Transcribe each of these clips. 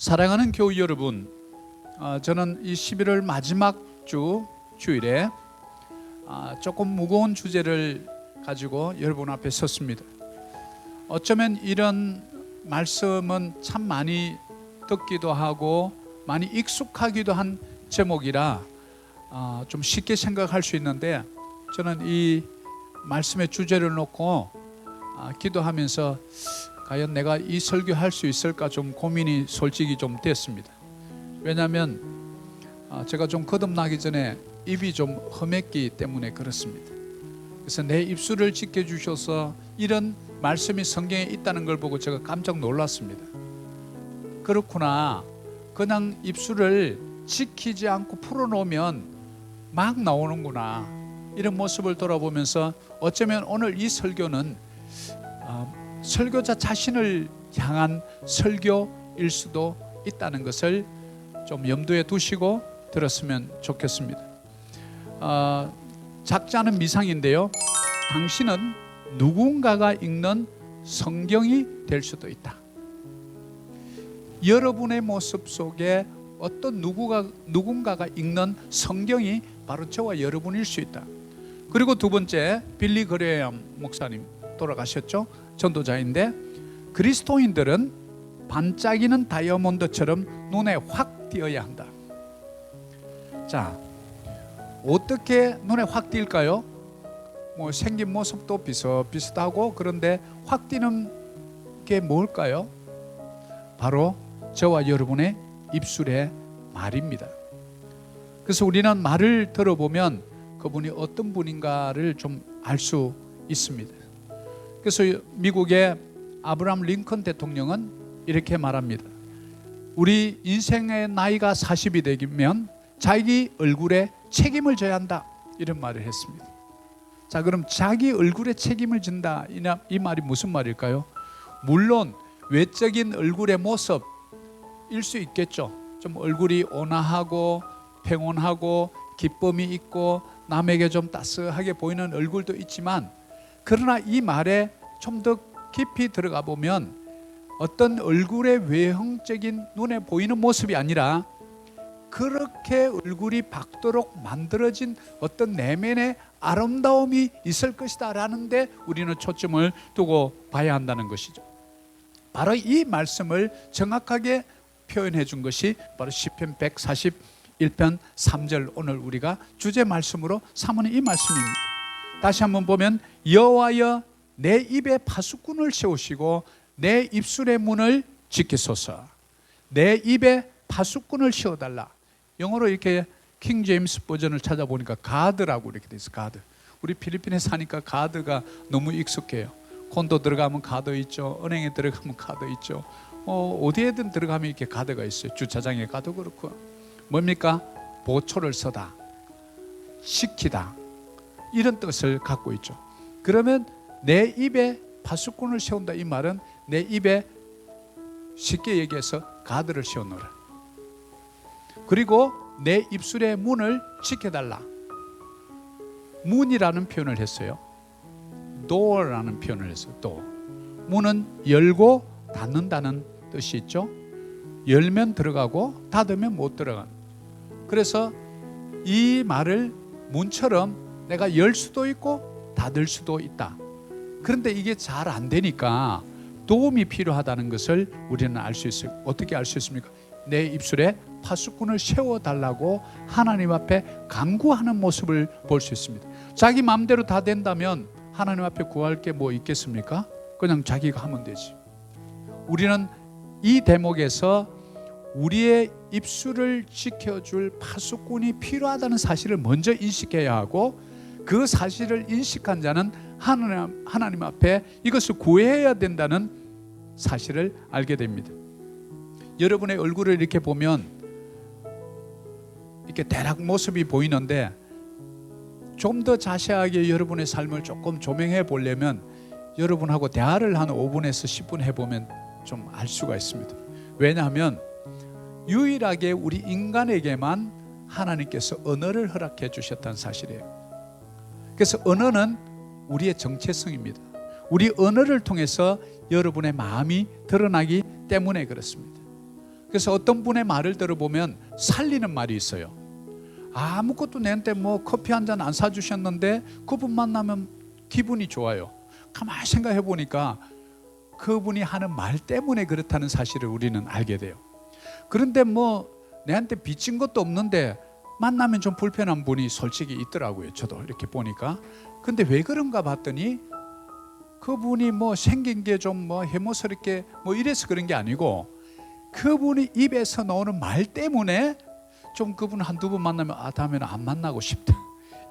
사랑하는 교우 여러분, 저는 이 11월 마지막 주일에 조금 무거운 주제를 가지고 여러분 앞에 섰습니다. 어쩌면 이런 말씀은 참 많이 듣기도 하고 많이 익숙하기도 한 제목이라 좀 쉽게 생각할 수 있는데, 저는 이 말씀의 주제를 놓고 기도하면서 과연 내가 이 설교할 수 있을까 좀 고민이 솔직히 좀 됐습니다. 왜냐하면 제가 좀 거듭나기 전에 입이 좀 험했기 때문에 그렇습니다. 그래서 내 입술을 지켜주셔서 이런 말씀이 성경에 있다는 걸 보고 제가 깜짝 놀랐습니다. 그렇구나, 그냥 입술을 지키지 않고 풀어놓으면 막 나오는구나, 이런 모습을 돌아보면서 어쩌면 오늘 이 설교는 설교자 자신을 향한 설교일 수도 있다는 것을 좀 염두에 두시고 들었으면 좋겠습니다. 작지 않은 미상인데요, 당신은 누군가가 읽는 성경이 될 수도 있다. 여러분의 모습 속에 어떤 누군가가 읽는 성경이 바로 저와 여러분일 수 있다. 그리고 두 번째, 빌리 그레엄 목사님 돌아가셨죠? 전도자인데, 그리스도인들은 반짝이는 다이아몬드처럼 눈에 확 띄어야 한다. 자, 어떻게 눈에 확 띌까요? 생긴 모습도 비슷비슷하고, 그런데 확 띄는 게 뭘까요? 바로 저와 여러분의 입술의 말입니다. 그래서 우리는 말을 들어보면 그분이 어떤 분인가를 좀 알 수 있습니다. 그래서 미국의 아브라함 링컨 대통령은 이렇게 말합니다. 우리 인생의 나이가 40이 되면 자기 얼굴에 책임을 져야 한다, 이런 말을 했습니다. 자, 그럼 자기 얼굴에 책임을 진다, 이 말이 무슨 말일까요? 물론 외적인 얼굴의 모습일 수 있겠죠. 좀 얼굴이 온화하고 평온하고 기쁨이 있고 남에게 좀 따스하게 보이는 얼굴도 있지만, 그러나 이 말에 좀 더 깊이 들어가 보면 어떤 얼굴의 외형적인 눈에 보이는 모습이 아니라 그렇게 얼굴이 밝도록 만들어진 어떤 내면의 아름다움이 있을 것이다 라는 데 우리는 초점을 두고 봐야 한다는 것이죠. 바로 이 말씀을 정확하게 표현해 준 것이 바로 시편 141편 3절, 오늘 우리가 주제 말씀으로 삼은 이 말씀입니다. 다시 한번 보면, 여호와여 내 입에 파수꾼을 세우시고 내 입술의 문을 지키소서. 내 입에 파수꾼을 세워달라. 영어로 이렇게 킹 제임스 버전을 찾아보니까 가드라고 이렇게 돼 있어요. 가드. 우리 필리핀에 사니까 가드가 너무 익숙해요. 콘도 들어가면 가드 있죠. 은행에 들어가면 가드 있죠. 어디에든 들어가면 이렇게 가드가 있어요. 주차장에 가도 그렇고. 뭡니까? 보초를 서다, 시키다, 이런 뜻을 갖고 있죠. 그러면 내 입에 파수꾼을 세운다, 이 말은 내 입에 쉽게 얘기해서 가드를 세워놓으라. 그리고 내 입술의 문을 지켜달라. 문이라는 표현을 했어요. door라는 표현을 했어요. door. 문은 열고 닫는다는 뜻이 있죠. 열면 들어가고 닫으면 못 들어가는. 그래서 이 말을 문처럼 내가 열 수도 있고 닫을 수도 있다. 그런데 이게 잘 안 되니까 도움이 필요하다는 것을 우리는 알 수 있어요. 어떻게 알 수 있습니까? 내 입술에 파수꾼을 세워달라고 하나님 앞에 간구하는 모습을 볼 수 있습니다. 자기 마음대로 다 된다면 하나님 앞에 구할 게 뭐 있겠습니까? 그냥 자기가 하면 되지. 우리는 이 대목에서 우리의 입술을 지켜줄 파수꾼이 필요하다는 사실을 먼저 인식해야 하고, 그 사실을 인식한 자는 하나님 앞에 이것을 구해야 된다는 사실을 알게 됩니다. 여러분의 얼굴을 이렇게 보면 이렇게 대략 모습이 보이는데, 좀 더 자세하게 여러분의 삶을 조금 조명해 보려면 여러분하고 대화를 한 5분에서 10분 해보면 좀 알 수가 있습니다. 왜냐하면 유일하게 우리 인간에게만 하나님께서 언어를 허락해 주셨다는 사실이에요. 그래서 언어는 우리의 정체성입니다. 우리 언어를 통해서 여러분의 마음이 드러나기 때문에 그렇습니다. 그래서 어떤 분의 말을 들어보면 살리는 말이 있어요. 아무것도 내한테 뭐 커피 한 잔 안 사주셨는데 그분 만나면 기분이 좋아요. 가만히 생각해 보니까 그분이 하는 말 때문에 그렇다는 사실을 우리는 알게 돼요. 그런데 뭐 내한테 빚진 것도 없는데 만나면 좀 불편한 분이 솔직히 있더라고요. 저도 이렇게 보니까. 근데 왜 그런가 봤더니 그분이 뭐 생긴 게 좀 뭐 해모스럽게 뭐 이래서 그런 게 아니고 그분이 입에서 나오는 말 때문에 좀 그분 한두 번 만나면 다음에는 안 만나고 싶다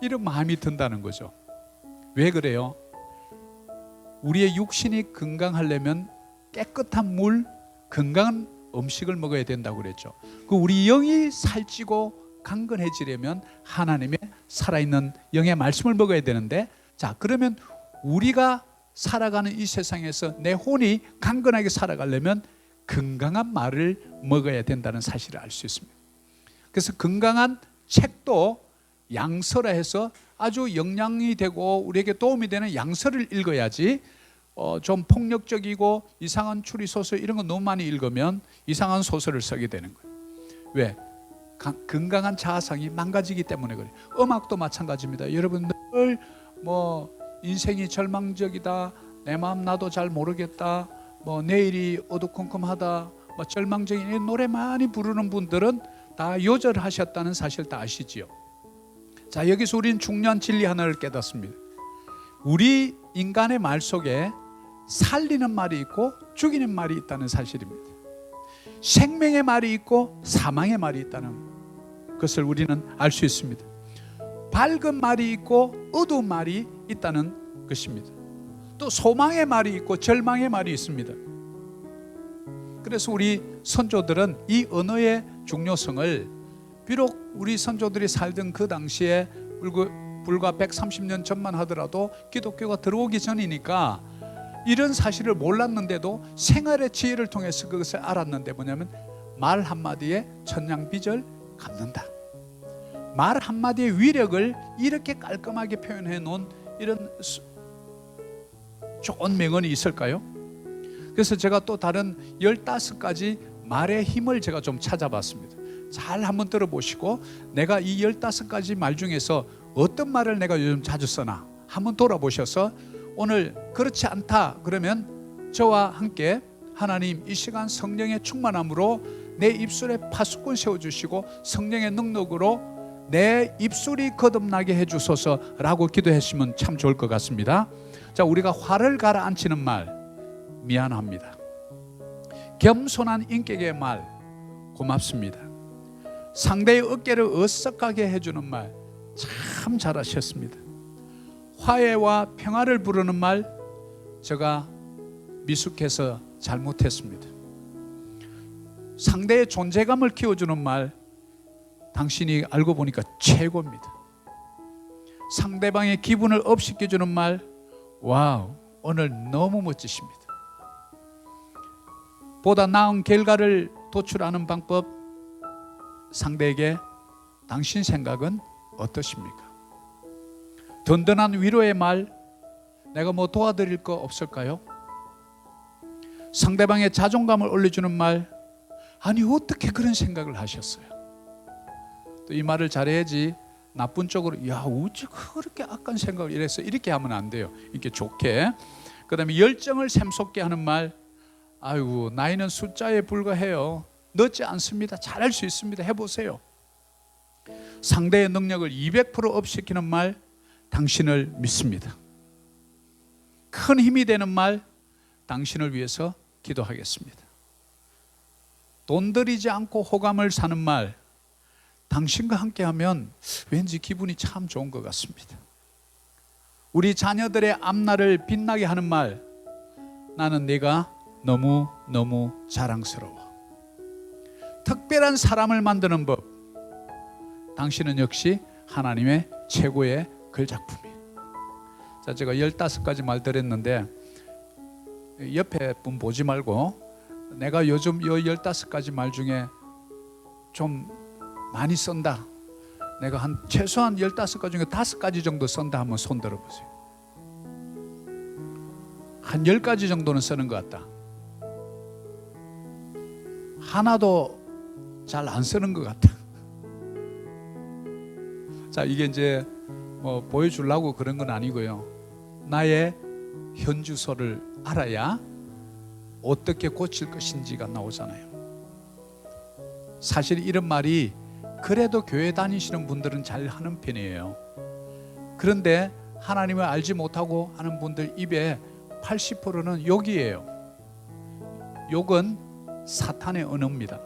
이런 마음이 든다는 거죠. 왜 그래요? 우리의 육신이 건강하려면 깨끗한 물, 건강한 음식을 먹어야 된다고 그랬죠. 그 우리 영이 살찌고 강건해지려면 하나님의 살아있는 영의 말씀을 먹어야 되는데, 자 그러면 우리가 살아가는 이 세상에서 내 혼이 강건하게 살아가려면 건강한 말을 먹어야 된다는 사실을 알 수 있습니다. 그래서 건강한 책도 양서라 해서 아주 영양이 되고 우리에게 도움이 되는 양서를 읽어야지 좀 폭력적이고 이상한 추리소설 이런 거 너무 많이 읽으면 이상한 소설을 쓰게 되는 거예요. 왜? 건강한 자아상이 망가지기 때문에 그래요. 음악도 마찬가지입니다. 여러분 늘 뭐 인생이 절망적이다, 내 마음 나도 잘 모르겠다, 뭐 내일이 어두컴컴하다, 뭐 절망적인 노래 많이 부르는 분들은 다 요절하셨다는 사실 다 아시지요. 자 여기서 우리는 중요한 진리 하나를 깨닫습니다. 우리 인간의 말 속에 살리는 말이 있고 죽이는 말이 있다는 사실입니다. 생명의 말이 있고 사망의 말이 있다는 것을 우리는 알 수 있습니다. 밝은 말이 있고 어두운 말이 있다는 것입니다. 또 소망의 말이 있고 절망의 말이 있습니다. 그래서 우리 선조들은 이 언어의 중요성을, 비록 우리 선조들이 살던 그 당시에 불과 130년 전만 하더라도 기독교가 들어오기 전이니까 이런 사실을 몰랐는데도 생활의 지혜를 통해서 그것을 알았는데, 뭐냐면 말 한마디에 천냥빚을 갚는다. 말 한마디의 위력을 이렇게 깔끔하게 표현해 놓은 이런 좋은 명언이 있을까요? 그래서 제가 또 다른 15가지 말의 힘을 제가 좀 찾아봤습니다. 잘 한번 들어보시고 내가 이 15가지 말 중에서 어떤 말을 내가 요즘 자주 쓰나 한번 돌아보셔서 오늘 그렇지 않다 그러면 저와 함께 하나님 이 시간 성령의 충만함으로 내 입술에 파수꾼 세워주시고 성령의 능력으로 내 입술이 거듭나게 해주소서라고 기도하시면 참 좋을 것 같습니다. 자, 우리가 화를 가라앉히는 말, 미안합니다. 겸손한 인격의 말, 고맙습니다. 상대의 어깨를 어석하게 해주는 말, 참 잘하셨습니다. 화해와 평화를 부르는 말, 제가 미숙해서 잘못했습니다. 상대의 존재감을 키워주는 말, 당신이 알고 보니까 최고입니다. 상대방의 기분을 업시켜주는 말, 와우, 오늘 너무 멋지십니다. 보다 나은 결과를 도출하는 방법, 상대에게 당신 생각은 어떠십니까? 든든한 위로의 말, 내가 뭐 도와드릴 거 없을까요? 상대방의 자존감을 올려주는 말, 아니 어떻게 그런 생각을 하셨어요? 또 이 말을 잘해야지 나쁜 쪽으로, 야 어째 그렇게 악한 생각을 이랬어, 이렇게 하면 안 돼요. 이렇게 좋게. 그 다음에 열정을 샘솟게 하는 말, 아이고 나이는 숫자에 불과해요, 늦지 않습니다, 잘할 수 있습니다, 해보세요. 상대의 능력을 200% 업시키는 말, 당신을 믿습니다. 큰 힘이 되는 말, 당신을 위해서 기도하겠습니다. 돈 들이지 않고 호감을 사는 말, 당신과 함께하면 왠지 기분이 참 좋은 것 같습니다. 우리 자녀들의 앞날을 빛나게 하는 말, 나는 네가 너무 자랑스러워. 특별한 사람을 만드는 법, 당신은 역시 하나님의 최고의 글작품이에요. 자, 제가 15가지 말 드렸는데 옆에 분 보지 말고 내가 요즘 이 15가지 말 중에 좀 많이 쓴다, 내가 한 최소한 15가지 중에 5가지 정도 쓴다 하면 손 들어보세요. 한 10가지 정도는 쓰는 것 같다. 하나도 잘 안 쓰는 것 같아. 자, 이게 이제 뭐 보여주려고 그런 건 아니고요. 나의 현주소를 알아야 어떻게 고칠 것인지가 나오잖아요. 사실 이런 말이 그래도 교회 다니시는 분들은 잘 하는 편이에요. 그런데 하나님을 알지 못하고 하는 분들 입에 80%는 욕이에요. 욕은 사탄의 언어입니다.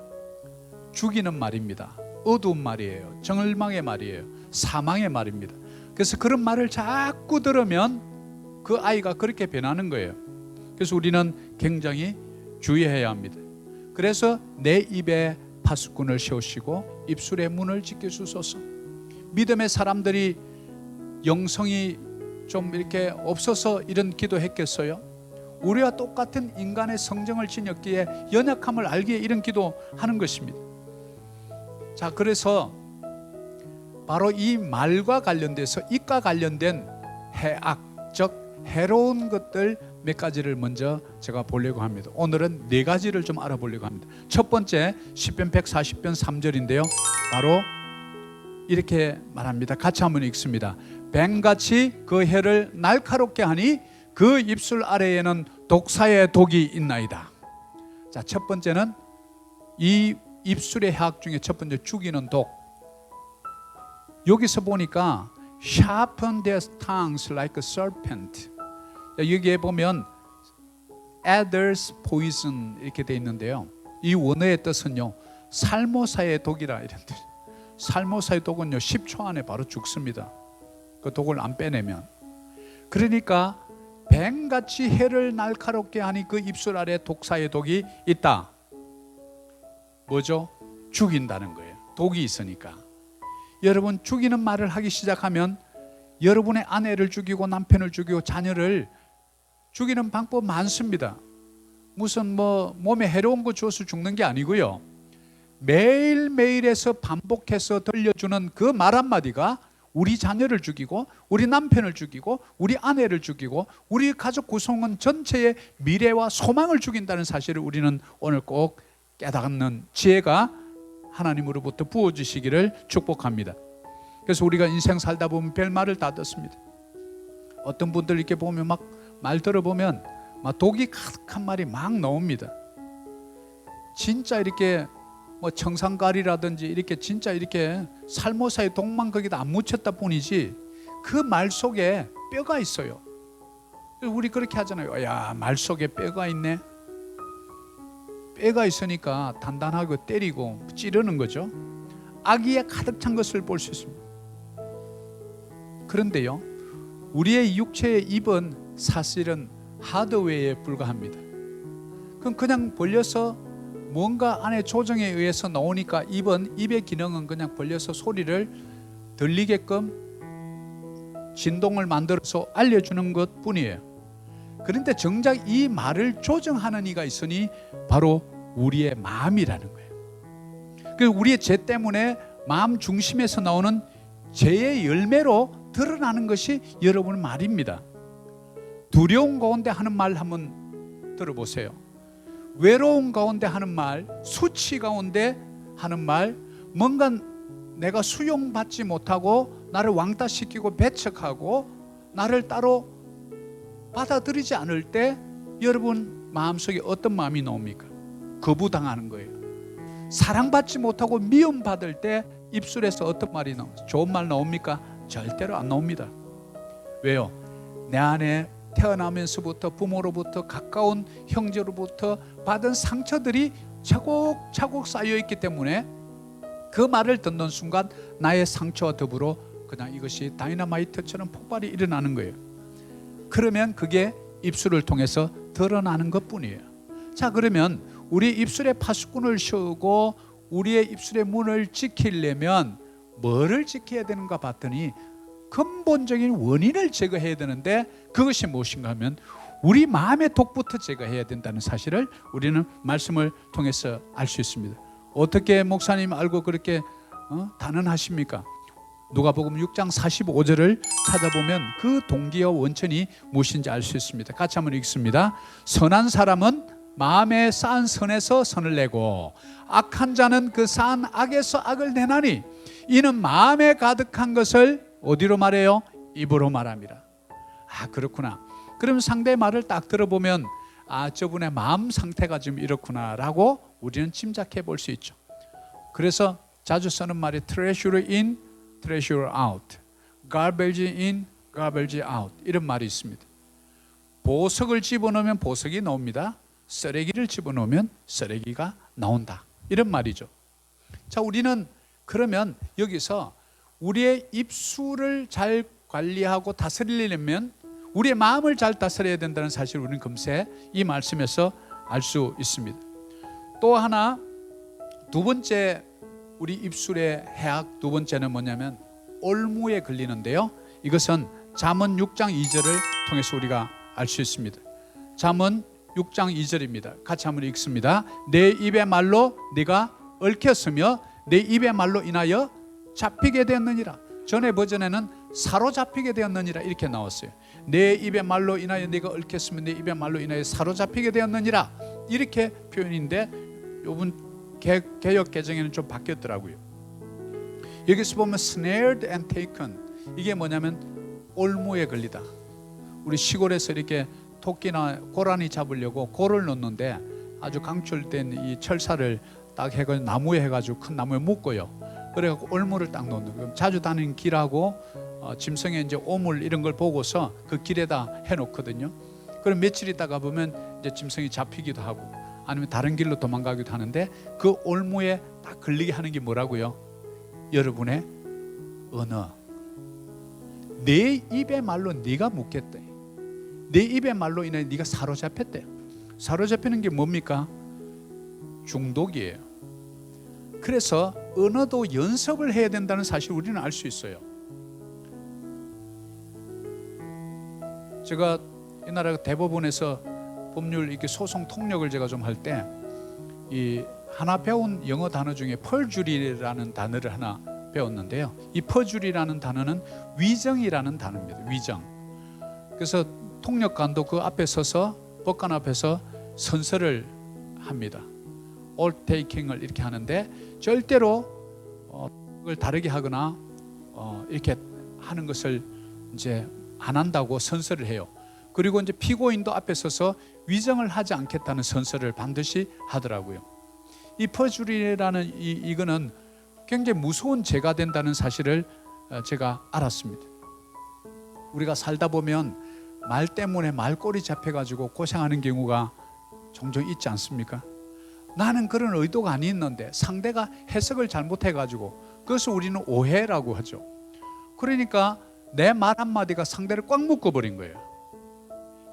죽이는 말입니다. 어두운 말이에요. 정을망의 말이에요. 사망의 말입니다. 그래서 그런 말을 자꾸 들으면 그 아이가 그렇게 변하는 거예요. 그래서 우리는 굉장히 주의해야 합니다. 그래서 내 입에 파수꾼을 세우시고 입술의 문을 지켜주소서. 믿음의 사람들이 영성이 좀 이렇게 없어서 이런 기도했겠어요? 우리와 똑같은 인간의 성정을 지녔기에 연약함을 알기에 이런 기도하는 것입니다. 자, 그래서 바로 이 말과 관련돼서 이과 관련된 해악, 즉 해로운 것들 몇 가지를 먼저 제가 보려고 합니다. 오늘은 네 가지를 좀 알아보려고 합니다. 첫 번째, 시편 140편 3절인데요. 바로 이렇게 말합니다. 같이 한번 읽습니다. 뱀같이 그 혀를 날카롭게 하니 그 입술 아래에는 독사의 독이 있나이다. 자, 첫 번째는 이 입술의 해악 중에 첫 번째 죽이는 독. 여기서 보니까 sharpen their tongues like a serpent. 여기에 보면 adder's poison 이렇게 돼 있는데요. 이 원어의 뜻은요, 살모사의 독이라 이런 뜻. 살모사의 독은요 10초 안에 바로 죽습니다. 그 독을 안 빼내면. 그러니까 뱀같이 혀를 날카롭게 하니 그 입술 아래 독사의 독이 있다. 뭐죠? 죽인다는 거예요. 독이 있으니까. 여러분, 죽이는 말을 하기 시작하면 여러분의 아내를 죽이고 남편을 죽이고 자녀를 죽이는 방법 많습니다. 무슨 뭐 몸에 해로운 거 주어서 죽는 게 아니고요. 매일매일에서 반복해서 들려주는 그 말 한마디가 우리 자녀를 죽이고 우리 남편을 죽이고 우리 아내를 죽이고 우리 가족 구성원 전체의 미래와 소망을 죽인다는 사실을 우리는 오늘 꼭 깨닫는 지혜가 하나님으로부터 부어주시기를 축복합니다. 그래서 우리가 인생 살다 보면 별말을 다 듣습니다. 어떤 분들 이렇게 보면 막 말 들어보면 막 독이 가득한 말이 막 나옵니다. 진짜 이렇게 뭐 청산가리라든지 이렇게 진짜 이렇게 살모사의 독만 거기다 안 묻혔다 뿐이지 그 말 속에 뼈가 있어요. 우리 그렇게 하잖아요. 야, 말 속에 뼈가 있네. 뼈가 있으니까 단단하고 때리고 찌르는 거죠. 악의에 가득 찬 것을 볼 수 있습니다. 그런데요, 우리의 육체의 입은 사실은 하드웨어에 불과합니다. 그럼 그냥 벌려서 뭔가 안에 조정에 의해서 나오니까 입의 기능은 그냥 벌려서 소리를 들리게끔 진동을 만들어서 알려주는 것 뿐이에요. 그런데 정작 이 말을 조정하는 이가 있으니 바로 우리의 마음이라는 거예요. 그래서 우리의 죄 때문에 마음 중심에서 나오는 죄의 열매로 드러나는 것이 여러분 말입니다. 두려움 가운데 하는 말 한번 들어보세요. 외로움 가운데 하는 말, 수치 가운데 하는 말, 뭔가 내가 수용받지 못하고 나를 왕따시키고 배척하고 나를 따로 받아들이지 않을 때 여러분 마음속에 어떤 마음이 나옵니까? 거부당하는 거예요. 사랑받지 못하고 미움받을 때 입술에서 어떤 말이 나옵니까? 좋은 말 나옵니까? 절대로 안 나옵니다. 왜요? 내 안에 태어나면서부터 부모로부터 가까운 형제로부터 받은 상처들이 차곡차곡 쌓여있기 때문에 그 말을 듣는 순간 나의 상처와 더불어 그냥 이것이 다이너마이트처럼 폭발이 일어나는 거예요. 그러면 그게 입술을 통해서 드러나는 것뿐이에요. 자, 그러면 우리 입술에 파수꾼을 씌우고 우리의 입술의 문을 지키려면 뭐를 지켜야 되는가 봤더니 근본적인 원인을 제거해야 되는데 그것이 무엇인가 하면 우리 마음의 독부터 제거해야 된다는 사실을 우리는 말씀을 통해서 알 수 있습니다. 어떻게 목사님 알고 그렇게 단언하십니까? 누가복음 6장 45절을 찾아보면 그 동기와 원천이 무엇인지 알 수 있습니다. 같이 한번 읽습니다. 선한 사람은 마음에 쌓은 선에서 선을 내고 악한 자는 그 쌓은 악에서 악을 내나니 이는 마음에 가득한 것을 어디로 말해요? 입으로 말합니다. 아, 그렇구나. 그럼 상대의 말을 딱 들어보면 아, 저분의 마음 상태가 지금 이렇구나 라고 우리는 짐작해 볼 수 있죠. 그래서 자주 쓰는 말이 treasure in, treasure out, garbage in, garbage out 이런 말이 있습니다. 보석을 집어넣으면 보석이 나옵니다. 쓰레기를 집어넣으면 쓰레기가 나온다. 이런 말이죠. 자, 우리는 그러면 여기서 우리의 입술을 잘 관리하고 다스리려면 우리의 마음을 잘 다스려야 된다는 사실을 우리는 금세 이 말씀에서 알 수 있습니다. 또 하나, 두 번째 우리 입술의 해악 두 번째는 뭐냐면 올무에 걸리는데요. 이것은 잠언 6장 2절을 통해서 우리가 알 수 있습니다. 잠언 6장 2절입니다. 같이 한번 읽습니다. 내 입의 말로 네가 얽혔으며 내 입의 말로 인하여 잡히게 되었느니라. 전에 버전에는 사로잡히게 되었느니라 이렇게 나왔어요. 내 입의 말로 인하여 네가 얽혔으며 내 입의 말로 인하여 사로잡히게 되었느니라 이렇게 표현인데 요번 개역 개정에는 좀 바뀌었더라고요. 여기서 보면 snared and taken 이게 뭐냐면 올무에 걸리다. 우리 시골에서 이렇게 토끼나 고라니 잡으려고 골을 넣는데 아주 강철된 이 철사를 딱 해가지고 나무에 해가지고 큰 나무에 묶어요. 그래갖고 올무를 딱 놓는 거예요. 자주 다니는 길하고 짐승의 이제 오물 이런 걸 보고서 그 길에다 해놓거든요. 그럼 며칠 있다가 보면 이제 짐승이 잡히기도 하고 아니면 다른 길로 도망가기도 하는데 그 올무에 딱 걸리게 하는 게 뭐라고요? 여러분의 언어. 내 입의 말로 네가 묻겠대. 내 입의 말로 인해 네가 사로잡혔대. 사로잡히는 게 뭡니까? 중독이에요. 그래서 언어도 연습을 해야 된다는 사실을 우리는 알 수 있어요. 제가 옛날에 대법원에서 법률 이렇게 소송 통역을 제가 좀 할 때 이 하나 배운 영어 단어 중에 perjury라는 단어를 하나 배웠는데요. 이 perjury라는 단어는 위정이라는 단어입니다. 위정. 그래서 통역관도 그 앞에 서서 법관 앞에서 선서를 합니다. oath taking을 이렇게 하는데 절대로 그걸 다르게 하거나 이렇게 하는 것을 이제 안 한다고 선서를 해요. 그리고 이제 피고인도 앞에 서서 위정을 하지 않겠다는 선서를 반드시 하더라고요. 이 퍼주리라는 이거는 굉장히 무서운 죄가 된다는 사실을 제가 알았습니다. 우리가 살다 보면 말 때문에 말꼬리 잡혀가지고 고생하는 경우가 종종 있지 않습니까? 나는 그런 의도가 아니었는데 상대가 해석을 잘못해가지고 그것을 우리는 오해라고 하죠. 그러니까 내 말 한마디가 상대를 꽉 묶어버린 거예요.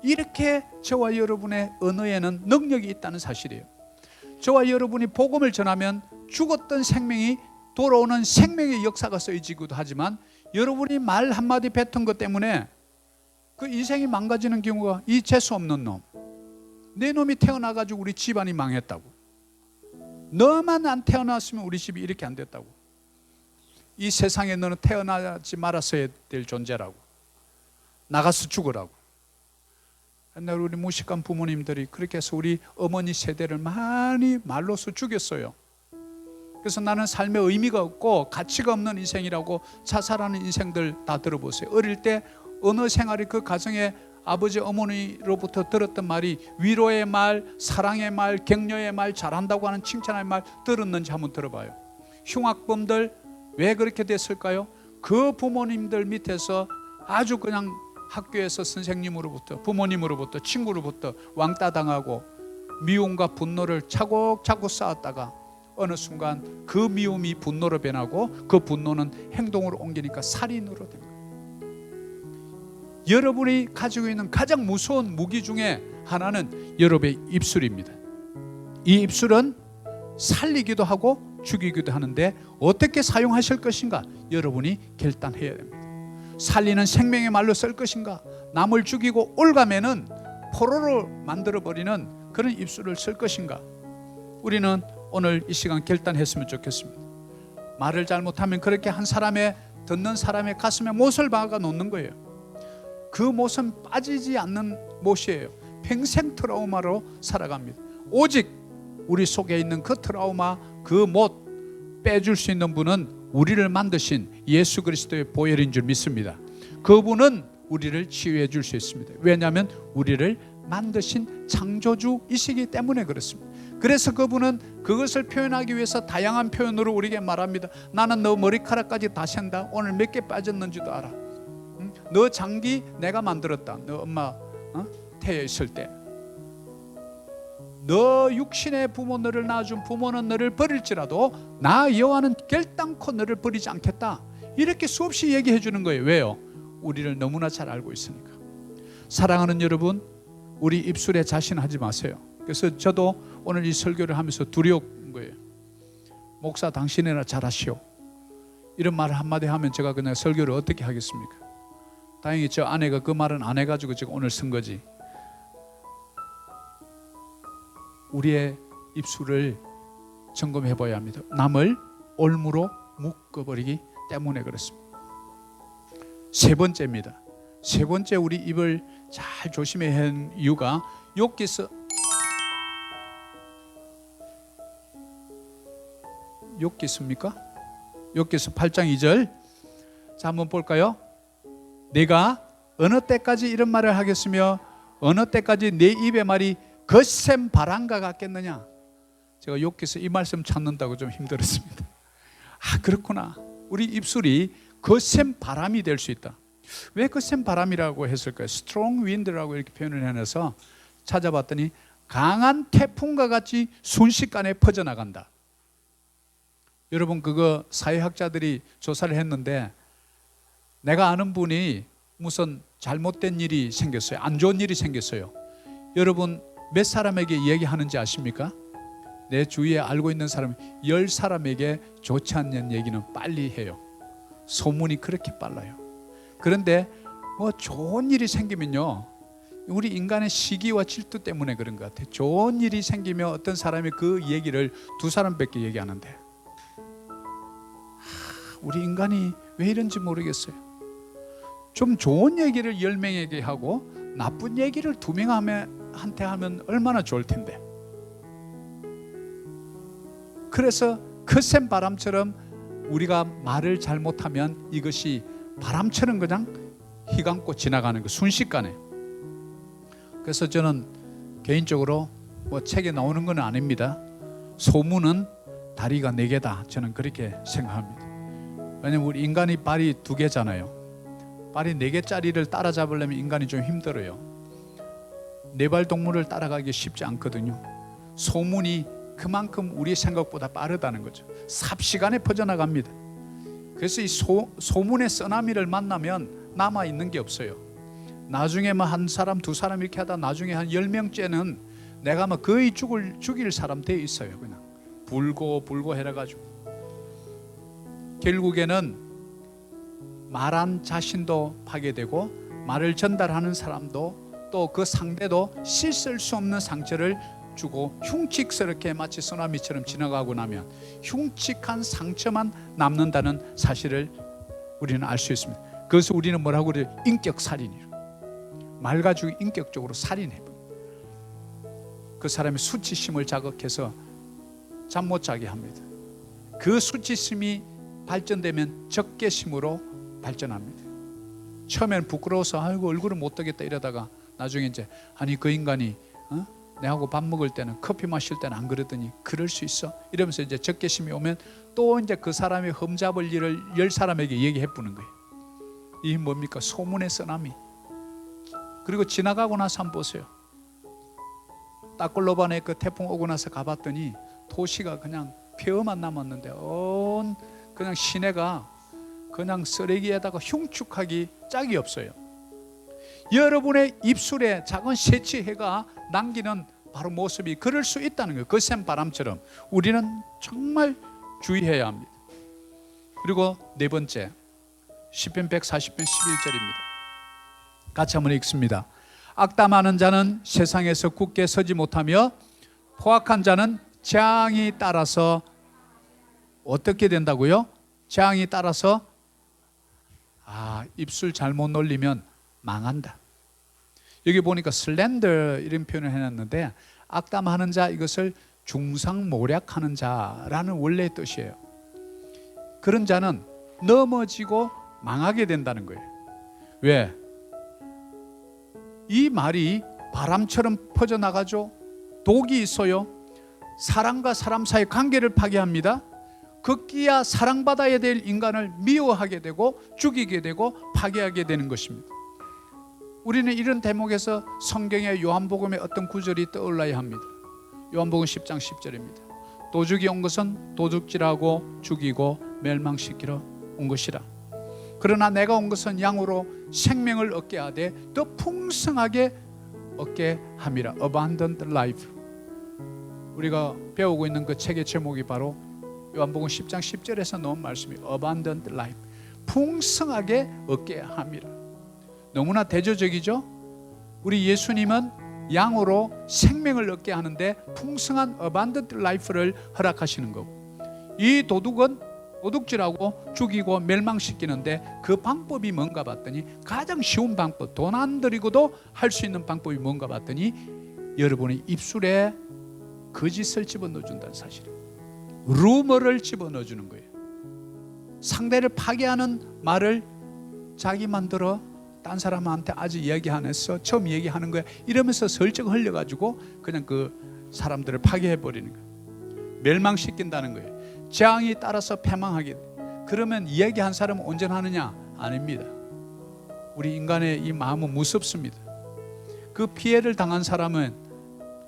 이렇게 저와 여러분의 언어에는 능력이 있다는 사실이에요. 저와 여러분이 복음을 전하면 죽었던 생명이 돌아오는 생명의 역사가 쓰여지기도 하지만 여러분이 말 한마디 뱉은 것 때문에 그 인생이 망가지는 경우가 이 재수 없는 놈, 내 놈이 태어나가지고 우리 집안이 망했다고, 너만 안 태어났으면 우리 집이 이렇게 안 됐다고, 이 세상에 너는 태어나지 말았어야 될 존재라고, 나가서 죽으라고. 옛날 우리 무식한 부모님들이 그렇게 해서 우리 어머니 세대를 많이 말로써 죽였어요. 그래서 나는 삶에 의미가 없고 가치가 없는 인생이라고 자살하는 인생들 다 들어보세요. 어릴 때 어느 생활이 그 가정에 아버지 어머니로부터 들었던 말이 위로의 말, 사랑의 말, 격려의 말, 잘한다고 하는 칭찬의 말 들었는지 한번 들어봐요. 흉악범들 왜 그렇게 됐을까요? 그 부모님들 밑에서 아주 그냥 학교에서 선생님으로부터, 부모님으로부터, 친구로부터 왕따 당하고 미움과 분노를 차곡차곡 쌓았다가 어느 순간 그 미움이 분노로 변하고 그 분노는 행동으로 옮기니까 살인으로 된 거예요. 여러분이 가지고 있는 가장 무서운 무기 중에 하나는 여러분의 입술입니다. 이 입술은 살리기도 하고 죽이기도 하는데 어떻게 사용하실 것인가 여러분이 결단해야 됩니다. 살리는 생명의 말로 쓸 것인가, 남을 죽이고 올가매는 포로로 만들어버리는 그런 입술을 쓸 것인가. 우리는 오늘 이 시간 결단했으면 좋겠습니다. 말을 잘못하면 그렇게 한 사람의, 듣는 사람의 가슴에 못을 박아 놓는 거예요. 그 못은 빠지지 않는 못이에요. 평생 트라우마로 살아갑니다. 오직 우리 속에 있는 그 트라우마, 그 못 빼줄 수 있는 분은 우리를 만드신 예수 그리스도의 보혈인 줄 믿습니다. 그분은 우리를 치유해 줄 수 있습니다. 왜냐하면 우리를 만드신 창조주이시기 때문에 그렇습니다. 그래서 그분은 그것을 표현하기 위해서 다양한 표현으로 우리에게 말합니다. 나는 너 머리카락까지 다 샌다. 오늘 몇 개 빠졌는지도 알아. 응? 너 장기 내가 만들었다. 너 엄마 태어 있을 때. 너 육신의 부모 너를 낳아준 부모는 너를 버릴지라도 나 여호와는 결단코 너를 버리지 않겠다. 이렇게 수없이 얘기해 주는 거예요. 왜요? 우리를 너무나 잘 알고 있으니까. 사랑하는 여러분, 우리 입술에 자신하지 마세요. 그래서 저도 오늘 이 설교를 하면서 두려운 거예요. 목사 당신이나 잘하시오. 이런 말을 한마디 하면 제가 그냥 설교를 어떻게 하겠습니까? 다행히 저 아내가 그 말은 안 해가지고 지금 오늘 쓴 거지. 우리의 입술을 점검해 봐야 합니다. 남을 올무로 묶어버리기 때문에 그렇습니다. 세 번째입니다. 세 번째 우리 입을 잘 조심해야 하는 이유가 욥기서 8장 2절. 자, 한번 볼까요? 내가 어느 때까지 이런 말을 하겠으며 어느 때까지 내 입의 말이 거센 바람과 같겠느냐. 제가 욥기서 이 말씀 찾는다고 좀 힘들었습니다. 아, 그렇구나. 우리 입술이 거센 바람이 될 수 있다. 왜 거센 바람이라고 했을까요? strong wind라고 이렇게 표현을 해놔서 찾아봤더니 강한 태풍과 같이 순식간에 퍼져나간다. 여러분, 그거 사회학자들이 조사를 했는데 내가 아는 분이 무슨 잘못된 일이 생겼어요. 안 좋은 일이 생겼어요. 여러분, 몇 사람에게 얘기하는지 아십니까? 내 주위에 알고 있는 사람 10사람에게 좋지 않는 얘기는 빨리 해요. 소문이 그렇게 빨라요. 그런데 뭐 좋은 일이 생기면요, 우리 인간의 시기와 질투 때문에 그런 것 같아요. 좋은 일이 생기면 어떤 사람이 그 얘기를 2사람밖에 얘기 안 한대. 우리 인간이 왜 이런지 모르겠어요. 좀 좋은 얘기를 10명에게 하고 나쁜 얘기를 2명한테 하면 얼마나 좋을 텐데. 그래서 거센 바람처럼 우리가 말을 잘못하면 이것이 바람처럼 그냥 휘감고 지나가는 거, 순식간에. 그래서 저는 개인적으로 뭐 책에 나오는 건 아닙니다. 소문은 다리가 4개다. 저는 그렇게 생각합니다. 왜냐면 우리 인간이 발이 2개잖아요. 발이 4개짜리를 따라잡으려면 인간이 좀 힘들어요. 4발 동물을 따라가기 쉽지 않거든요. 소문이 그만큼 우리 생각보다 빠르다는 거죠. 삽시간에 퍼져나갑니다. 그래서 이 소문의 쓰나미를 만나면 남아있는 게 없어요. 나중에 뭐 한 사람 2사람 이렇게 하다 나중에 한 10명째는 내가 뭐 거의 죽일 사람 돼 있어요. 그냥 불고 해가지고 결국에는 말한 자신도 파괴되고 말을 전달하는 사람도 또 그 상대도 씻을 수 없는 상처를 주고 흉측스럽게 마치 쓰나미처럼 지나가고 나면 흉측한 상처만 남는다는 사실을 우리는 알 수 있습니다. 그래서 우리는 뭐라고 그래요? 인격살인이에요. 말 가지고 인격적으로 살인해. 그 사람의 수치심을 자극해서 잠 못 자게 합니다. 그 수치심이 발전되면 적개심으로 발전합니다. 처음에는 부끄러워서 아이고 얼굴을 못 뜨겠다 이러다가 나중에 이제 아니 그 인간이 내하고 밥 먹을 때는 커피 마실 때는 안 그러더니 그럴 수 있어 이러면서 이제 적개심이 오면 또 이제 그 사람이 흠잡을 일을 10사람에게 얘기해 부는 거예요. 이게 뭡니까? 소문의 쓰나미. 그리고 지나가고 나서 한번 보세요. 따클로반에 그 태풍 오고 나서 가봤더니 도시가 그냥 폐허만 남았는데 온 그냥 시내가 그냥 쓰레기에다가 흉측하기 짝이 없어요. 여러분의 입술에 작은 세치해가 남기는 바로 모습이 그럴 수 있다는 거예요. 거센 바람처럼 우리는 정말 주의해야 합니다. 그리고 네 번째, 시편 140편 11절입니다. 같이 한번 읽습니다. 악담하는 자는 세상에서 굳게 서지 못하며 포악한 자는 재앙이 따라서 어떻게 된다고요? 재앙이 따라서 입술 잘못 놀리면 망한다. 여기 보니까 슬렌더 이런 표현을 해놨는데 악담하는 자, 이것을 중상모략하는 자라는 원래의 뜻이에요. 그런 자는 넘어지고 망하게 된다는 거예요. 왜? 이 말이 바람처럼 퍼져나가죠. 독이 있어요. 사람과 사람 사이 관계를 파괴합니다. 극기야 사랑받아야 될 인간을 미워하게 되고 죽이게 되고 파괴하게 되는 것입니다. 우리는 이런 대목에서 성경의 요한복음의 어떤 구절이 떠올라야 합니다. 요한복음 10장 10절입니다. 도둑이 온 것은 도둑질하고 죽이고 멸망시키러 온 것이라. 그러나 내가 온 것은 양으로 생명을 얻게 하되 더 풍성하게 얻게 함이라. Abundant life. 우리가 배우고 있는 그 책의 제목이 바로 요한복음 10장 10절에서 나온 말씀이 Abundant life. 풍성하게 얻게 함이라. 너무나 대조적이죠. 우리 예수님은 양으로 생명을 얻게 하는데 풍성한 Abundant life를 허락하시는 거고, 이 도둑은 도둑질하고 죽이고 멸망시키는데 그 방법이 뭔가 봤더니 가장 쉬운 방법, 돈 안 들이고도 할 수 있는 방법이 뭔가 봤더니 여러분의 입술에 거짓을 집어넣어준다는 사실이에요. 루머를 집어넣어주는 거예요. 상대를 파괴하는 말을 자기 만들어 딴 사람한테 아직 이야기 안 했어, 처음 얘기하는 거야, 이러면서 설정 흘려가지고 그냥 그 사람들을 파괴해버리는 거예요. 멸망시킨다는 거예요. 재앙이 따라서 패망하게 돼. 그러면 이야기한 사람은 온전하느냐? 아닙니다. 우리 인간의 이 마음은 무섭습니다. 그 피해를 당한 사람은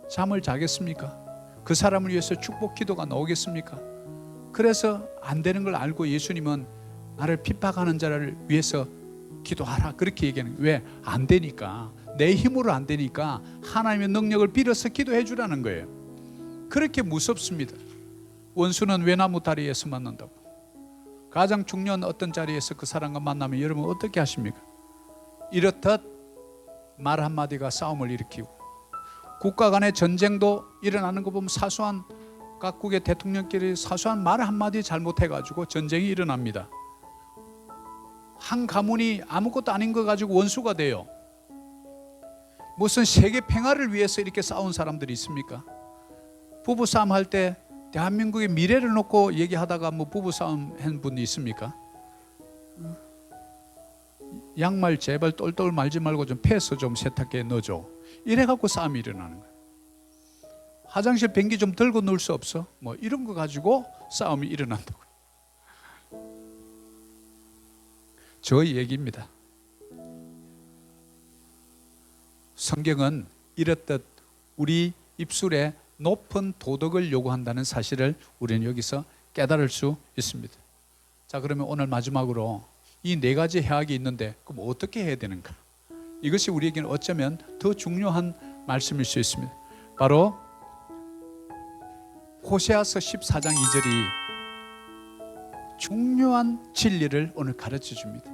잠을 자겠습니까? 그 사람을 위해서 축복 기도가 나오겠습니까? 그래서 안 되는 걸 알고 예수님은 나를 핍박하는 자를 위해서 기도하라, 그렇게 얘기하는 거예요. 왜? 안 되니까. 내 힘으로 안 되니까 하나님의 능력을 빌어서 기도해 주라는 거예요. 그렇게 무섭습니다. 원수는 외나무 다리에서 만난다고. 가장 중요한 어떤 자리에서 그 사람과 만나면 여러분 어떻게 하십니까? 이렇듯 말 한마디가 싸움을 일으키고, 국가 간의 전쟁도 일어나는 거 보면 사소한, 각국의 대통령끼리 사소한 말 한마디 잘못해가지고 전쟁이 일어납니다. 한 가문이 아무것도 아닌 거 가지고 원수가 돼요. 무슨 세계 평화를 위해서 이렇게 싸운 사람들이 있습니까? 부부싸움 할 때 대한민국의 미래를 놓고 얘기하다가 뭐 부부싸움 한 분이 있습니까? 양말 제발 똘똘 말지 말고 좀 패서 좀 세탁기에 넣어줘, 이래갖고 싸움이 일어나는 거예요. 화장실 변기 좀 들고 놀 수 없어? 뭐 이런 거 가지고 싸움이 일어난다고요. 저 얘기입니다. 성경은 이렇듯 우리 입술에 높은 도덕을 요구한다는 사실을 우리는 여기서 깨달을 수 있습니다. 자, 그러면 오늘 마지막으로 이 네 가지 해악이 있는데 그럼 어떻게 해야 되는가? 이것이 우리에게는 어쩌면 더 중요한 말씀일 수 있습니다. 바로 호세아서 14장 2절이 중요한 진리를 오늘 가르쳐 줍니다.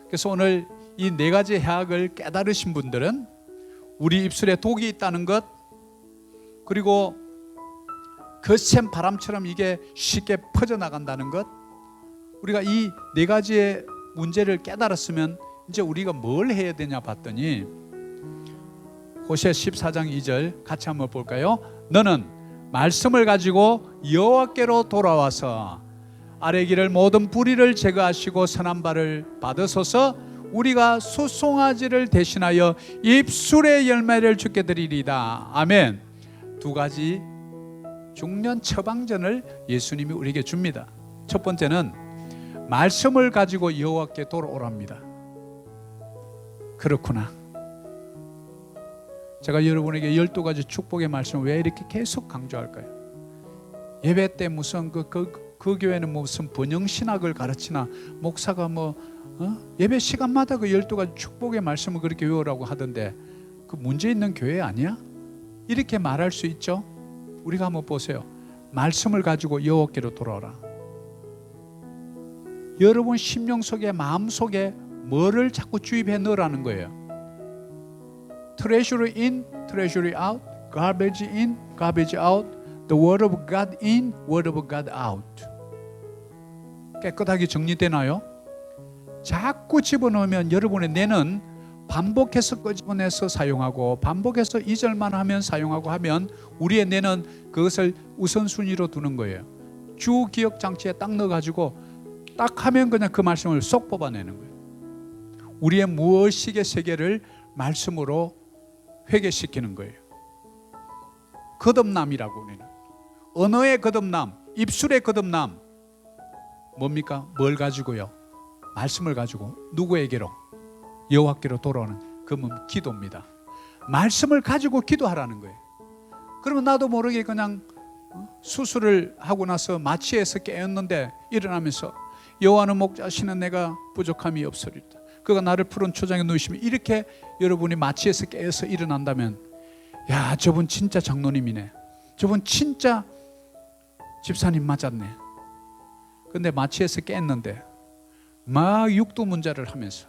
그래서 오늘 이 네 가지 해악을 깨달으신 분들은 우리 입술에 독이 있다는 것, 그리고 거센 바람처럼 이게 쉽게 퍼져나간다는 것, 우리가 이 네 가지의 문제를 깨달았으면 이제 우리가 뭘 해야 되냐 봤더니 호세아 14장 2절 같이 한번 볼까요? 너는 말씀을 가지고 여호와께로 돌아와서 아래 길을 모든 불의를 제거하시고 선한 바를 받으소서. 우리가 수송아지를 대신하여 입술의 열매를 주게 드리리다. 아멘. 두 가지 중요한 처방전을 예수님이 우리에게 줍니다. 첫 번째는 말씀을 가지고 여호와께 돌아오랍니다. 그렇구나. 제가 여러분에게 12가지 축복의 말씀을 왜 이렇게 계속 강조할까요? 예배 때 무슨 그 교회는 무슨 번영신학을 가르치나, 목사가 예배 시간마다 그 12가지 축복의 말씀을 그렇게 외우라고 하던데 그 문제 있는 교회 아니야? 이렇게 말할 수 있죠. 우리가 한번 보세요. 말씀을 가지고 여호와께로 돌아오라. 여러분 심령 속에, 마음 속에 뭐를 자꾸 주입해 넣으라는 거예요. Treasury in, treasury out, garbage in, garbage out, the word of God in, word of God out. 깨끗하게 정리되나요? 자꾸 집어넣으면 여러분의 뇌는 반복해서 끄집어내서 사용하고 반복해서 2절만 하면 사용하고 하면 우리의 뇌는 그것을 우선순위로 두는 거예요. 주 기억 장치에 딱 넣어가지고 딱 하면 그냥 그 말씀을 쏙 뽑아내는 거예요. 우리의 무의식의 세계를 말씀으로 회개시키는 거예요. 거듭남이라고 우리는. 언어의 거듭남, 입술의 거듭남. 뭡니까? 뭘 가지고요? 말씀을 가지고 누구에게로? 여호와께로 돌아오는 그 기도입니다. 말씀을 가지고 기도하라는 거예요. 그러면 나도 모르게 그냥 수술을 하고 나서 마취해서 깨었는데 일어나면서 여호와는 목자시는 내가 부족함이 없으리다. 그가 나를 푸른 초장에 누이시면, 이렇게 여러분이 마취해서 깨어서 일어난다면, 야, 저분 진짜 장로님이네, 저분 진짜 집사님 맞았네. 근데 마취해서 깼는데 막 육두문자를 하면서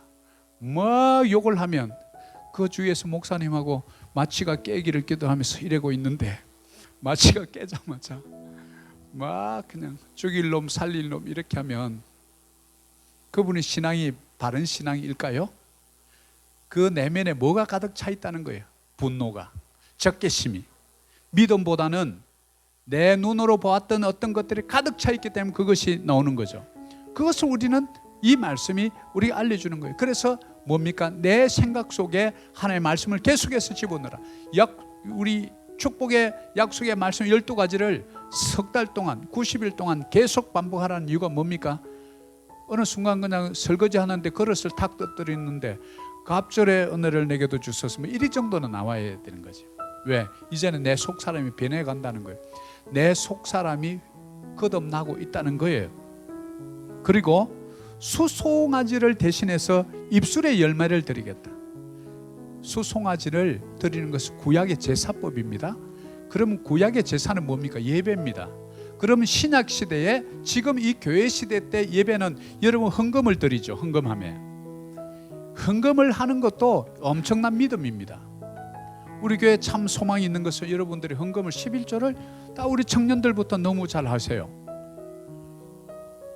막 욕을 하면 그 주위에서 목사님하고 마취가 깨기를 기도하면서 이러고 있는데, 마취가 깨자마자 막 그냥 죽일 놈 살릴 놈 이렇게 하면 그분의 신앙이 바른 신앙일까요? 그 내면에 뭐가 가득 차 있다는 거예요. 분노가, 적개심이. 믿음보다는 내 눈으로 보았던 어떤 것들이 가득 차 있기 때문에 그것이 나오는 거죠. 그것을 우리는, 이 말씀이 우리가 알려주는 거예요. 그래서 뭡니까? 내 생각 속에 하나님의 말씀을 계속해서 집어넣어라. 우리 축복의 약속의 말씀 12가지를 석 달 동안, 90일 동안 계속 반복하라는 이유가 뭡니까? 어느 순간 그냥 설거지 하는데 그릇을 탁 떠뜨리는데 갑절의 은혜를 내게도 주셨으면, 이 정도는 나와야 되는 거지. 왜? 이제는 내 속사람이 변해간다는 거예요. 내 속사람이 거듭나고 있다는 거예요. 그리고 수송아지를 대신해서 입술의 열매를 드리겠다. 수송아지를 드리는 것은 구약의 제사법입니다. 그러면 구약의 제사는 뭡니까? 예배입니다. 그러면 신약 시대에, 지금 이 교회 시대 때 예배는 여러분 헌금을 드리죠. 헌금하며 헌금을 하는 것도 엄청난 믿음입니다. 우리 교회 참 소망이 있는 것은 여러분들이 헌금을 11조를 다 우리 청년들부터 너무 잘 하세요.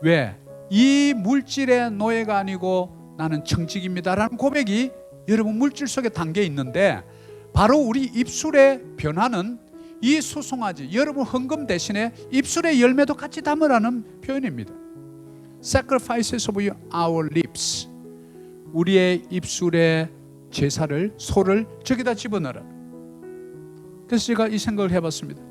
왜? 이 물질의 노예가 아니고 나는 청직입니다라는 고백이 여러분 물질 속에 담겨 있는데, 바로 우리 입술의 변화는 이 수송아지, 여러분 헌금 대신에 입술의 열매도 같이 담으라는 표현입니다. Sacrifices of our lips. 우리의 입술의 제사를, 소를 저기다 집어넣어라. 그래서 제가 이 생각을 해봤습니다.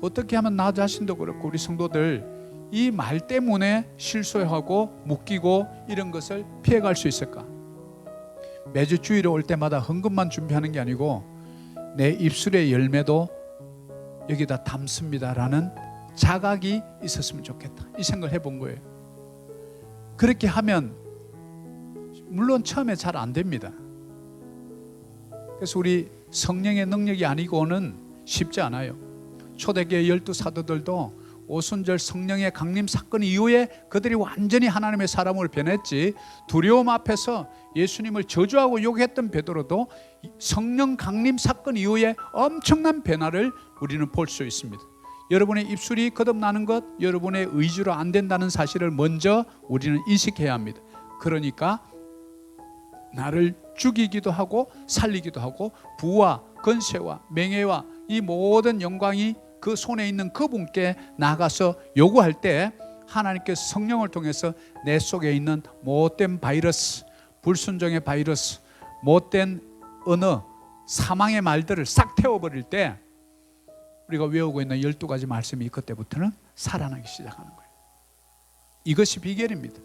어떻게 하면 나 자신도 그렇고 우리 성도들 이 말 때문에 실수하고 묶이고 이런 것을 피해갈 수 있을까? 매주 주일에 올 때마다 헌금만 준비하는 게 아니고 내 입술의 열매도 여기다 담습니다라는 자각이 있었으면 좋겠다, 이 생각을 해본 거예요. 그렇게 하면 물론 처음에 잘 안 됩니다. 그래서 우리 성령의 능력이 아니고는 쉽지 않아요. 초대교회 12사도들도 오순절 성령의 강림 사건 이후에 그들이 완전히 하나님의 사람으로 변했지, 두려움 앞에서 예수님을 저주하고 욕했던 베드로도 성령 강림 사건 이후에 엄청난 변화를 우리는 볼 수 있습니다. 여러분의 입술이 거듭나는 것, 여러분의 의지로 안 된다는 사실을 먼저 우리는 인식해야 합니다. 그러니까 나를 죽이기도 하고 살리기도 하고 부와 건세와 명예와 이 모든 영광이 그 손에 있는 그분께 나가서 요구할 때, 하나님께서 성령을 통해서 내 속에 있는 못된 바이러스, 불순종의 바이러스, 못된 언어, 사망의 말들을 싹 태워버릴 때 우리가 외우고 있는 12가지 말씀이 그때부터는 살아나기 시작하는 거예요. 이것이 비결입니다.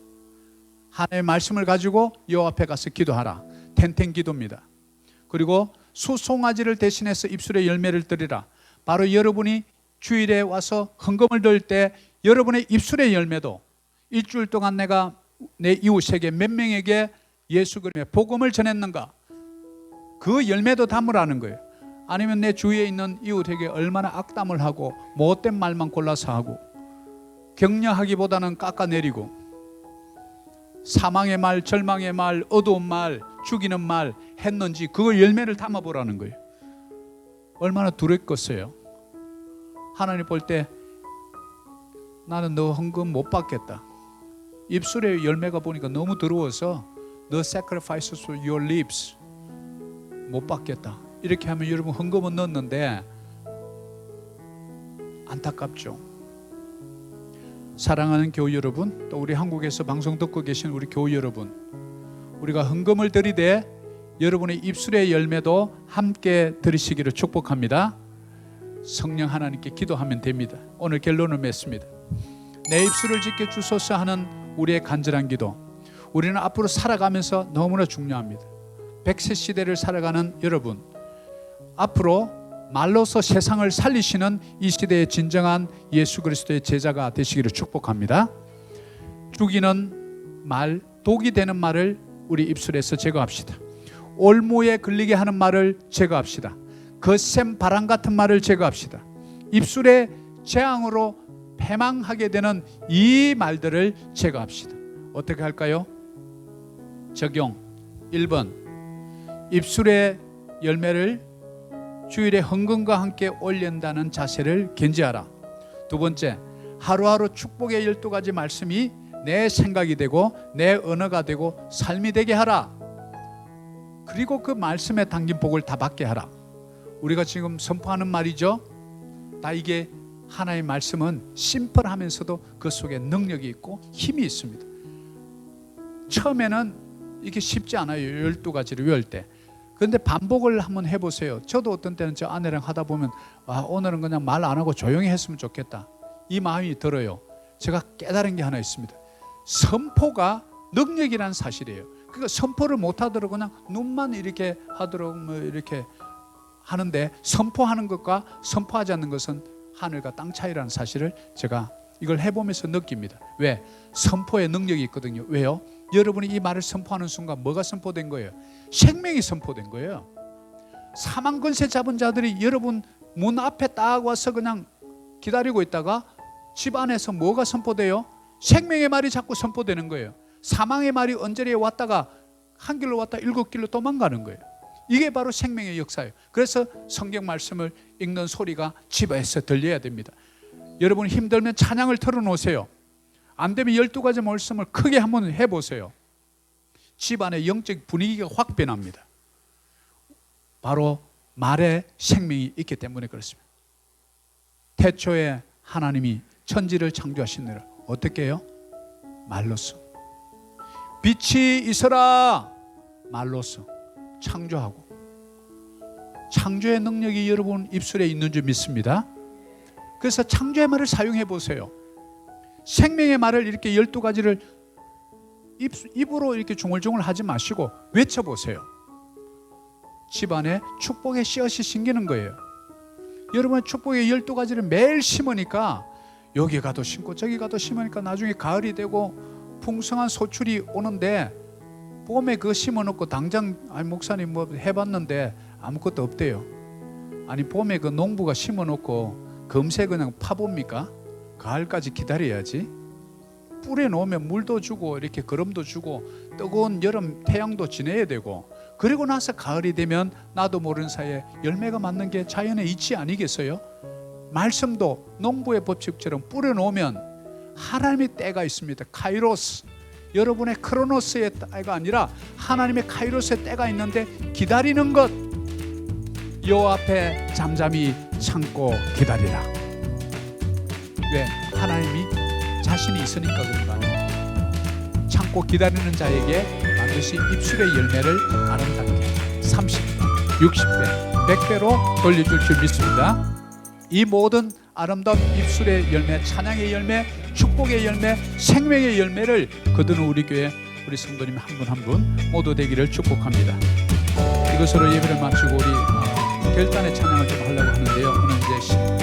하나님의 말씀을 가지고 여호와 앞에 가서 기도하라. 텐텐 기도입니다. 그리고 수송아지를 대신해서 입술의 열매를 드리라. 바로 여러분이 주일에 와서 헌금을 드릴 때 여러분의 입술의 열매도, 일주일 동안 내가 내 이웃에게 몇 명에게 예수 그리스도의 복음을 전했는가, 그 열매도 담으라는 거예요. 아니면 내 주위에 있는 이웃에게 얼마나 악담을 하고 못된 말만 골라서 하고, 격려하기보다는 깎아내리고, 사망의 말, 절망의 말, 어두운 말, 죽이는 말 했는지 그걸 열매를 담아보라는 거예요. 얼마나 두렵겠어요. 하나님 볼 때 나는 너 헌금 못 받겠다. 입술의 열매가 보니까 너무 더러워서 너 sacrifices your lips, 못 받겠다. 이렇게 하면 여러분 헌금은 넣었는데 안타깝죠. 사랑하는 교우 여러분, 또 우리 한국에서 방송 듣고 계신 우리 교우 여러분, 우리가 헌금을 드리되 여러분의 입술의 열매도 함께 드리시기를 축복합니다. 성령 하나님께 기도하면 됩니다. 오늘 결론을 맺습니다. 내 입술을 지켜주소서 하는 우리의 간절한 기도, 우리는 앞으로 살아가면서 너무나 중요합니다. 100세 시대를 살아가는 여러분, 앞으로 말로서 세상을 살리시는 이 시대의 진정한 예수 그리스도의 제자가 되시기를 축복합니다. 죽이는 말, 독이 되는 말을 우리 입술에서 제거합시다. 올무에 걸리게 하는 말을 제거합시다. 거센 바람 같은 말을 제거합시다. 입술의 재앙으로 패망하게 되는 이 말들을 제거합시다. 어떻게 할까요? 적용 1번, 입술의 열매를 주일에 헌금과 함께 올린다는 자세를 견지하라. 2번째, 하루하루 축복의 12가지 말씀이 내 생각이 되고 내 언어가 되고 삶이 되게 하라. 그리고 그 말씀에 담긴 복을 다 받게 하라. 우리가 지금 선포하는 말이죠. 다 이게 하나의 말씀은 심플하면서도 그 속에 능력이 있고 힘이 있습니다. 처음에는 이게 쉽지 않아요. 12가지를 외울 때. 그런데 반복을 한번 해보세요. 저도 어떤 때는 저 아내랑 하다 보면 오늘은 그냥 말 안 하고 조용히 했으면 좋겠다, 이 마음이 들어요. 제가 깨달은 게 하나 있습니다. 선포가 능력이라는 사실이에요. 그러니까 선포를 못하도록 그냥 눈만 이렇게 하도록 뭐 이렇게 하는데, 선포하는 것과 선포하지 않는 것은 하늘과 땅 차이라는 사실을 제가 이걸 해보면서 느낍니다. 왜? 선포의 능력이 있거든요. 왜요? 여러분이 이 말을 선포하는 순간 뭐가 선포된 거예요? 생명이 선포된 거예요. 사망 권세 잡은 자들이 여러분 문 앞에 딱 와서 그냥 기다리고 있다가 집 안에서 뭐가 선포돼요? 생명의 말이 자꾸 선포되는 거예요. 사망의 말이 언저리에 왔다가 한 길로 왔다 7길로 도망가는 거예요. 이게 바로 생명의 역사예요. 그래서 성경 말씀을 읽는 소리가 집에서 들려야 됩니다. 여러분 힘들면 찬양을 틀어놓으세요. 안 되면 12가지 말씀을 크게 한번 해보세요. 집안의 영적 분위기가 확 변합니다. 바로 말에 생명이 있기 때문에 그렇습니다. 태초에 하나님이 천지를 창조하시느라 어떻게 해요? 말로써. 빛이 있어라, 말로써 창조하고. 창조의 능력이 여러분 입술에 있는 줄 믿습니다. 그래서 창조의 말을 사용해 보세요. 생명의 말을 이렇게 12가지를 입으로 이렇게 중얼중얼 하지 마시고 외쳐보세요. 집안에 축복의 씨앗이 심기는 거예요. 여러분 축복의 12가지를 매일 심으니까 여기 가도 심고 저기 가도 심으니까 나중에 가을이 되고 풍성한 소출이 오는데, 봄에 그거 심어놓고 당장 목사님 뭐 해봤는데 아무것도 없대요. 아니 봄에 그 농부가 심어놓고 금세 그냥 파봅니까? 가을까지 기다려야지. 뿌려 놓으면 물도 주고 이렇게 거름도 주고 뜨거운 여름 태양도 지내야 되고, 그리고 나서 가을이 되면 나도 모르는 사이에 열매가 맺는 게 자연의 이치 아니겠어요? 말씀도 농부의 법칙처럼 뿌려 놓으면 하나님의 때가 있습니다. 카이로스. 여러분의 크로노스의 때가 아니라 하나님의 카이로스의 때가 있는데 기다리는 것, 여호와 앞에 잠잠히 참고 기다리라. 왜? 하나님이 자신이 있으니까 그런 거 아니에요. 참고 기다리는 자에게 반드시 입술의 열매를 아름답게 30배, 60배, 100배로 돌려줄 줄 믿습니다. 이 모든 아름다운 입술의 열매, 찬양의 열매, 축복의 열매, 생명의 열매를 거두는 우리 교회 우리 성도님 한 분 한 분 모두 되기를 축복합니다. 이것으로 예배를 마치고 우리 결단의 찬양을 좀 하려고 하는데요. 오늘 이제